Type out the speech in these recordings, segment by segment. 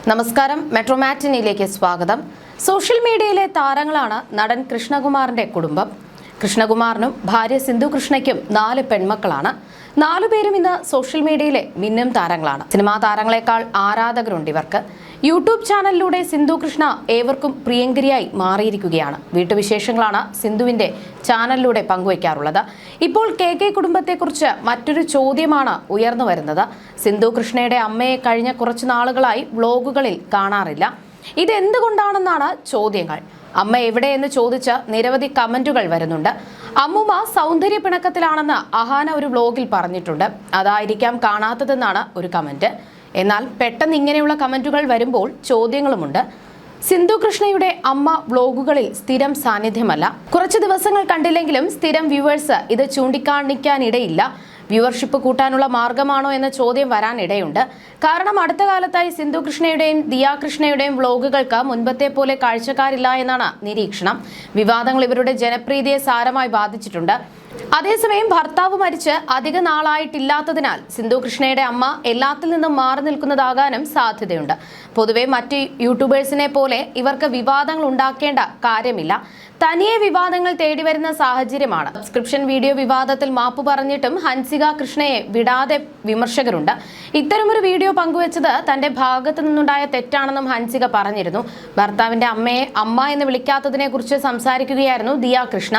നമസ്കാരം, മെട്രോ മാറ്റിനിയിലേക്ക് സ്വാഗതം. സോഷ്യൽ മീഡിയയിലെ താരങ്ങളാണ് നടൻ കൃഷ്ണകുമാറിന്റെ കുടുംബം. കൃഷ്ണകുമാറിനും ഭാര്യ സിന്ധു കൃഷ്ണയ്ക്കും 4 പെൺമക്കളാണ്. 4 പേരും ഇന്ന് സോഷ്യൽ മീഡിയയിലെ മിന്നും താരങ്ങളാണ്. സിനിമാ താരങ്ങളെക്കാൾ ആരാധകരുണ്ട് ഇവർക്ക്. യൂട്യൂബ് ചാനലിലൂടെ സിന്ധു കൃഷ്ണ ഏവർക്കും പ്രിയങ്കരിയായി മാറിയിരിക്കുകയാണ്. വീട്ടുവിശേഷങ്ങളാണ് സിന്ധുവിന്റെ ചാനലിലൂടെ പങ്കുവയ്ക്കാറുള്ളത്. ഇപ്പോൾ KK കുടുംബത്തെക്കുറിച്ച് മറ്റൊരു ചോദ്യമാണ് ഉയർന്നു വരുന്നത്. സിന്ധു കൃഷ്ണയുടെ അമ്മയെ കഴിഞ്ഞ കുറച്ചു നാളുകളായി വ്ലോഗുകളിൽ കാണാറില്ല. ഇതെന്തുകൊണ്ടാണെന്നാണ് ചോദ്യങ്ങൾ. അമ്മ എവിടെയെന്ന് ചോദിച്ച് നിരവധി കമന്റുകൾ വരുന്നുണ്ട്. അമ്മുമ്മ സൗന്ദര്യ പിണക്കത്തിലാണെന്ന് അഹാന ഒരു വ്ലോഗിൽ പറഞ്ഞിട്ടുണ്ട്. അതായിരിക്കാം കാണാത്തതെന്നാണ് ഒരു കമന്റ്. എന്നാൽ പെട്ടെന്ന് ഇങ്ങനെയുള്ള കമന്റുകൾ വരുമ്പോൾ ചോദ്യങ്ങളുമുണ്ട്. സിന്ധു കൃഷ്ണയുടെ അമ്മ വ്ലോഗുകളിൽ സ്ഥിരം സാന്നിധ്യമല്ല. കുറച്ച് ദിവസങ്ങൾ കണ്ടില്ലെങ്കിലും സ്ഥിരം വ്യൂവേഴ്സ് ഇത് ചൂണ്ടിക്കാണിക്കാനിടയില്ല. വ്യൂവർഷിപ്പ് കൂട്ടാനുള്ള മാർഗമാണോ എന്ന ചോദ്യം വരാനിടയുണ്ട്. കാരണം അടുത്ത കാലത്തായി സിന്ധു കൃഷ്ണയുടെയും ദിയ കൃഷ്ണയുടെയും വ്ലോഗുകൾക്ക് മുൻപത്തെ പോലെ കാഴ്ചക്കാരില്ല എന്നാണ് നിരീക്ഷണം. വിവാദങ്ങൾ ഇവരുടെ ജനപ്രീതിയെ സാരമായി ബാധിച്ചിട്ടുണ്ട്. അതേസമയം ഭർത്താവ് മരിച്ച് അധിക നാളായിട്ടില്ലാത്തതിനാൽ സിന്ധു കൃഷ്ണയുടെ അമ്മ എല്ലാത്തിൽ നിന്നും മാറി നിൽക്കുന്നതാകാനും സാധ്യതയുണ്ട്. പൊതുവെ മറ്റ് യൂട്യൂബേഴ്സിനെ പോലെ ഇവർക്ക് വിവാദങ്ങൾ ഉണ്ടാക്കേണ്ട കാര്യമില്ല. തനിയെ വിവാദങ്ങൾ തേടി വരുന്ന സാഹചര്യമാണ്. സബ്സ്ക്രിപ്ഷൻ വീഡിയോ വിവാദത്തിൽ മാപ്പ് പറഞ്ഞിട്ടും ഹൻസിക കൃഷ്ണയെ വിടാതെ വിമർശകരുണ്ട്. ഇത്തരമൊരു വീഡിയോ പങ്കുവച്ചത് തന്റെ ഭാഗത്തു നിന്നുണ്ടായ തെറ്റാണെന്നും ഹൻസിക പറഞ്ഞിരുന്നു. ഭർത്താവിന്റെ അമ്മയെ അമ്മ എന്ന് വിളിക്കാത്തതിനെ കുറിച്ച് സംസാരിക്കുകയായിരുന്നു ദിയ കൃഷ്ണ.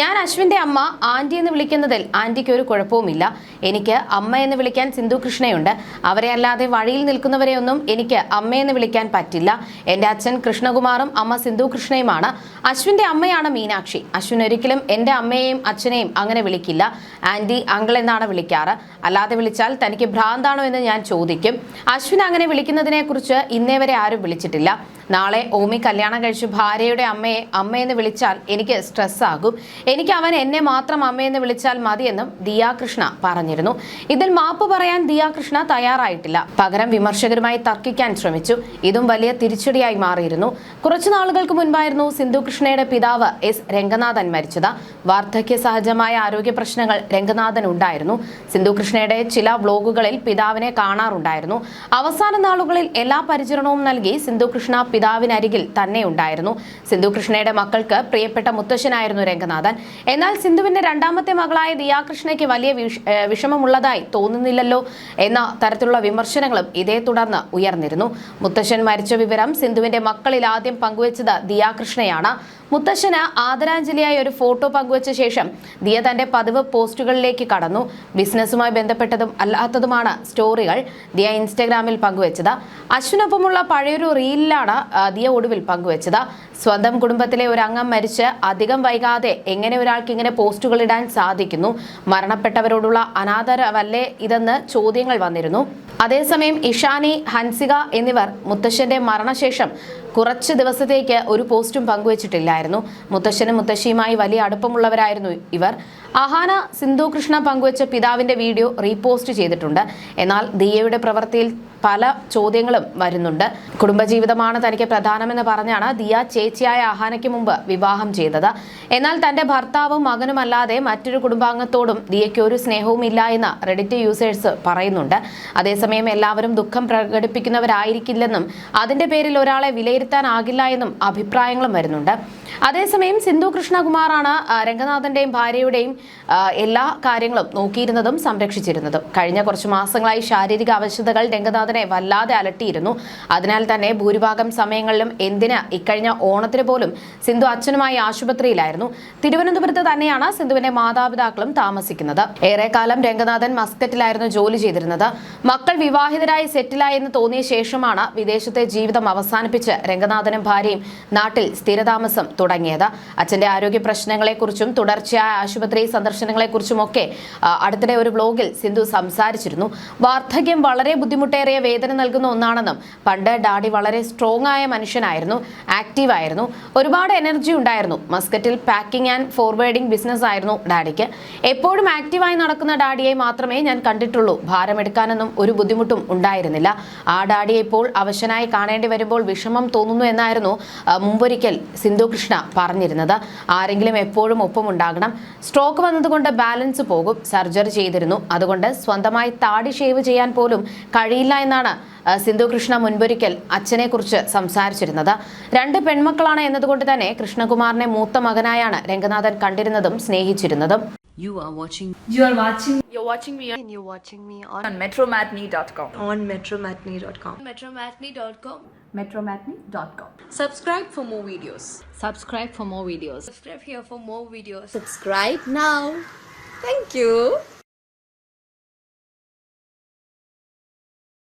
ഞാൻ അശ്വിന്റെ അമ്മ ആന്റി എന്ന് വിളിക്കുന്നതിൽ ആന്റിക്ക് ഒരു കുഴപ്പവുമില്ല. എനിക്ക് അമ്മ എന്ന് വിളിക്കാൻ സിന്ധു കൃഷ്ണയുണ്ട്. അവരെ അല്ലാതെ വഴിയിൽ നിൽക്കുന്നവരെയൊന്നും എനിക്ക് അമ്മയെന്ന് വിളിക്കാൻ പറ്റില്ല. എന്റെ അച്ഛൻ കൃഷ്ണകുമാറും അമ്മ സിന്ധു കൃഷ്ണയുമാണ്. അശ്വിന്റെ അമ്മയാണ് മീനാക്ഷി. അശ്വിൻ ഒരിക്കലും എന്റെ അമ്മയെയും അച്ഛനെയും അങ്ങനെ വിളിക്കില്ല. ആന്റി, അങ്കിൾ എന്നാണ് വിളിക്കാറ്. അല്ലാതെ വിളിച്ചാൽ തനിക്ക് ഭ്രാന്താണോ എന്ന് ഞാൻ ചോദിക്കും. അശ്വിൻ അങ്ങനെ വിളിക്കുന്നതിനെ കുറിച്ച് ഇന്നേ വരെ ആരും വിളിച്ചിട്ടില്ല. നാളെ ഓമി കല്യാണം കഴിച്ച് ഭാര്യയുടെ അമ്മയെ അമ്മയെന്ന് വിളിച്ചാൽ എനിക്ക് സ്ട്രെസ് ആകും. എനിക്ക് അവൻ എന്നെ മാത്രം അമ്മയെന്ന് വിളിച്ചാൽ മതിയെന്നും ദിയ കൃഷ്ണ പറഞ്ഞിരുന്നു. ഇതിൽ മാപ്പ് പറയാൻ ദിയ കൃഷ്ണ തയ്യാറായിട്ടില്ല. പകരം വിമർശകരുമായി തർക്കിക്കാൻ ശ്രമിച്ചു. ഇതും വലിയ തിരിച്ചടിയായി മാറിയിരുന്നു. കുറച്ചു നാളുകൾക്ക് മുൻപായിരുന്നു സിന്ധു കൃഷ്ണയുടെ പിതാവ് S രംഗനാഥൻ മരിച്ചത്. വാർദ്ധക്യ സഹജമായ ആരോഗ്യ പ്രശ്നങ്ങൾ രംഗനാഥൻ ഉണ്ടായിരുന്നു. സിന്ധു കൃഷ്ണയുടെ ചില വ്ലോഗുകളിൽ പിതാവിനെ കാണാറുണ്ടായിരുന്നു. അവസാന നാളുകളിൽ എല്ലാ പരിചരണവും നൽകി സിന്ധു കൃഷ്ണ പിതാവിനരികിൽ തന്നെ ഉണ്ടായിരുന്നു. സിന്ധു കൃഷ്ണയുടെ മക്കൾക്ക് പ്രിയപ്പെട്ട മുത്തശ്ശനായിരുന്നു രംഗനാഥൻ. എന്നാൽ സിന്ധുവിന്റെ രണ്ടാമത്തെ മകളായ ദിയ കൃഷ്ണയ്ക്ക് വലിയ വിഷമമുള്ളതായി തോന്നുന്നില്ലല്ലോ എന്ന തരത്തിലുള്ള വിമർശനങ്ങളും ഇതേ തുടർന്ന് ഉയർന്നിരുന്നു. മുത്തശ്ശൻ മരിച്ച വിവരം സിന്ധുവിന്റെ മക്കളിൽ ആദ്യം പങ്കുവച്ചത് ദിയ കൃഷ്ണയാണ്. മുത്തശ്ശന് ആദരാഞ്ജലിയായി ഒരു ഫോട്ടോ പങ്കുവച്ച ശേഷം ദിയ തന്റെ പതിവ് പോസ്റ്റുകളിലേക്ക് കടന്നു. ബിസിനസ്സുമായി ബന്ധപ്പെട്ടതും അല്ലാത്തതുമാണ് സ്റ്റോറികൾ ദിയ ഇൻസ്റ്റഗ്രാമിൽ പങ്കുവച്ചത്. അശ്വിനൊപ്പമുള്ള പഴയൊരു റീലിലാണ് ദിയ ഒടുവിൽ പങ്കുവച്ചത്. സ്വന്തം കുടുംബത്തിലെ ഒരു അംഗം മരിച്ച് അധികം വൈകാതെ എങ്ങനെ ഒരാൾക്ക് ഇങ്ങനെ പോസ്റ്റുകൾ ഇടാൻ സാധിക്കുന്നു? മരണപ്പെട്ടവരോടുള്ള അനാദരവല്ലേ ഇതെന്ന് ചോദ്യങ്ങൾ വന്നിരുന്നു. അതേസമയം ഇഷാനി, ഹൻസിക എന്നിവർ മുത്തശ്ശന്റെ മരണശേഷം കുറച്ച് ദിവസത്തേക്ക് ഒരു പോസ്റ്റും പങ്കുവച്ചിട്ടില്ലായിരുന്നു. മുത്തശ്ശനും മുത്തശ്ശിയുമായി വലിയ അടുപ്പമുള്ളവരായിരുന്നു ഇവർ. അഹാന സിന്ധു കൃഷ്ണ പങ്കുവച്ച പിതാവിന്റെ വീഡിയോ റീപോസ്റ്റ് ചെയ്തിട്ടുണ്ട്. എന്നാൽ ദിയയുടെ പ്രവൃത്തിയിൽ പല ചോദ്യങ്ങളും വരുന്നുണ്ട്. കുടുംബജീവിതമാണ് തനിക്ക് പ്രധാനമെന്ന് പറഞ്ഞാണ് ദിയ ചേച്ചിയായ അഹാനയ്ക്ക് മുമ്പ് വിവാഹം ചെയ്തത്. എന്നാൽ തന്റെ ഭർത്താവും മകനുമല്ലാതെ മറ്റൊരു കുടുംബാംഗത്തോടും ദിയയ്ക്ക് ഒരു സ്നേഹവും ഇല്ല എന്ന് റെഡിറ്റ് യൂസേഴ്സ് പറയുന്നുണ്ട്. അതേസമയം എല്ലാവരും ദുഃഖം പ്രകടിപ്പിക്കുന്നവരായിരിക്കില്ലെന്നും അതിന്റെ പേരിൽ ഒരാളെ വിലയിരുത്താനാകില്ല എന്നും അഭിപ്രായങ്ങളും വരുന്നുണ്ട്. അതേസമയം സിന്ധു കൃഷ്ണകുമാറാണ് രംഗനാഥന്റെയും ഭാര്യയുടെയും എല്ലാ കാര്യങ്ങളും നോക്കിയിരുന്നതും സംരക്ഷിച്ചിരുന്നതും. കഴിഞ്ഞ കുറച്ചു മാസങ്ങളായി ശാരീരിക അവശതകൾ രംഗനാഥനെ വല്ലാതെ അലട്ടിയിരുന്നു. അതിനാൽ തന്നെ ഭൂരിഭാഗം സമയങ്ങളിലും എന്തിന് ഇക്കഴിഞ്ഞ ഓണത്തിന് പോലും സിന്ധു അച്ഛനുമായി ആശുപത്രിയിലായിരുന്നു. തിരുവനന്തപുരത്ത് തന്നെയാണ് സിന്ധുവിന്റെ മാതാപിതാക്കളും താമസിക്കുന്നത്. ഏറെക്കാലം രംഗനാഥൻ മസ്കറ്റിലായിരുന്നു ജോലി ചെയ്തിരുന്നത്. മക്കൾ വിവാഹിതരായി സെറ്റിലായി എന്ന് തോന്നിയ ശേഷമാണ് വിദേശത്തെ ജീവിതം അവസാനിപ്പിച്ച് രംഗനാഥനും ഭാര്യയും നാട്ടിൽ സ്ഥിരതാമസം തുടങ്ങിയത്. അച്ഛന്റെ ആരോഗ്യ പ്രശ്നങ്ങളെക്കുറിച്ചും തുടർച്ചയായ ആശുപത്രി സന്ദർശനങ്ങളെക്കുറിച്ചുമൊക്കെ അടുത്തിടെ ഒരു വ്ലോഗിൽ സിന്ധു സംസാരിച്ചിരുന്നു. വാർദ്ധക്യം വളരെ ബുദ്ധിമുട്ടേറിയ വേദന നൽകുന്ന ഒന്നാണെന്നും പണ്ട് ഡാഡി വളരെ സ്ട്രോങ് ആയ മനുഷ്യനായിരുന്നു, ആക്റ്റീവായിരുന്നു, ഒരുപാട് എനർജി ഉണ്ടായിരുന്നു. മസ്കറ്റിൽ പാക്കിംഗ് ആൻഡ് ഫോർവേഡിംഗ് ബിസിനസ് ആയിരുന്നു ഡാഡിക്ക്. എപ്പോഴും ആക്റ്റീവായി നടക്കുന്ന ഡാഡിയെ മാത്രമേ ഞാൻ കണ്ടിട്ടുള്ളൂ. ഭാരമെടുക്കാനൊന്നും ഒരു ബുദ്ധിമുട്ടും ഉണ്ടായിരുന്നില്ല. ആ ഡാഡിയെ ഇപ്പോൾ അവശനായി കാണേണ്ടി വരുമ്പോൾ വിഷമം തോന്നുന്നു എന്നായിരുന്നു മുമ്പൊരിക്കൽ സിന്ധു കൃഷ്ണ പറഞ്ഞിരുന്നത്. ആരെങ്കിലും എപ്പോഴും ഒപ്പമുണ്ടാകണം. സ്ട്രോക്ക് വന്നതുകൊണ്ട് ബാലൻസ് പോകും. സർജറി ചെയ്തിരുന്നു. അതുകൊണ്ട് സ്വന്തമായി താടി ഷേവ് ചെയ്യാൻ പോലും കഴിയില്ല എന്നാണ് സിന്ധു കൃഷ്ണ മുൻപൊരിക്കൽ അച്ഛനെക്കുറിച്ച് സംസാരിച്ചിരുന്നത്. 2 പെൺമക്കളാണ് എന്നതുകൊണ്ട് തന്നെ കൃഷ്ണകുമാറിനെ മൂത്ത മകനായാണ് Ranganathan കണ്ടിരുന്നതും സ്നേഹിച്ചിരുന്നതും. You're watching me on metromatney.com. on metromatney.com. metromatney.com. Subscribe for more videos. Subscribe for more videos. Subscribe here for more videos. Subscribe now. Thank you.